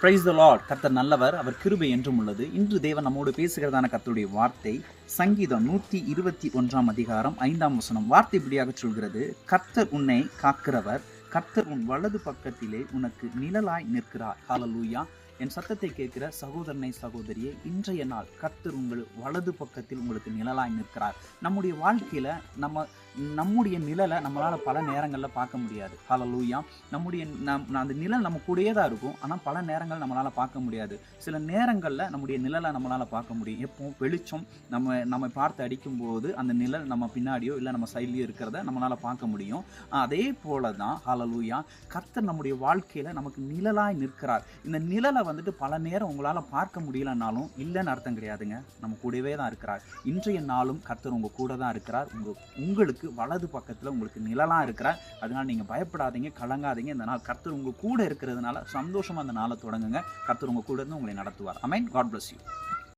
Praise the Lord. கர்த்தர் நல்லவர், அவர் கிருபை என்றும் உள்ளது. இன்று தேவன் நம்மோடு பேசுகிறதான கர்த்தருடைய வார்த்தை சங்கீதம் 121 அதிகாரம் 5 வசனம். வார்த்தை இப்படியாக சொல்கிறது: கர்த்தர் உன்னை காக்கிறவர், கர்த்தர் உன் வலது பக்கத்திலே உனக்கு நிழலாய் நிற்கிறார். ஹல்லேலூயா. என் சத்தத்தை கேட்கிற சகோதரனை சகோதரியே, இன்றைய நாள் கர்த்தர் உங்கள் வலது பக்கத்தில் உங்களுக்கு நிழலாய் நிற்கிறார். நம்முடைய வாழ்க்கையில நம்முடைய நிழலை நம்மளால பல நேரங்களில் பார்க்க முடியாது. ஹல்லேலூயா. அந்த நிழல் நம்ம கூடயே தான் இருக்கும், ஆனால் பல நேரங்கள் நம்மளால பார்க்க முடியாது. சில நேரங்களில் நம்முடைய நிழலை நம்மளால பார்க்க முடியும். எப்போ வெளிச்சம் நம்ம பார்த்து அடிக்கும்போது அந்த நிழல் நம்ம பின்னாடியோ இல்லை நம்ம சைட்லையோ இருக்கிறத நம்மளால பார்க்க முடியும். அதே போல தான் ஹல்லேலூயா, கர்த்தர் நம்முடைய வாழ்க்கையில நமக்கு நிழலாய் நிற்கிறார். இந்த நிழலை பல நேரம் உங்களால பார்க்க முடியலனாலும் இல்லைன்னு அர்த்தம் கிடையாதுங்க. நம்ம கூடவே தான் இருக்கிறார். இன்றைய நாளும் கர்த்தர் உங்க கூட தான் இருக்கிறார். உங்களுக்கு வலது பக்கத்துல உங்களுக்கு நிழலா இருக்கிறார். அதனால நீங்க பயப்படாதீங்க, கலங்காதீங்க. இந்த நாள் கர்த்தர் உங்க கூட இருக்கிறதுனால சந்தோஷமா அந்த நாளை தொடங்குங்க. கர்த்தர் உங்க கூட இருந்து உங்களை நடத்துவார். ஆமென். God bless you.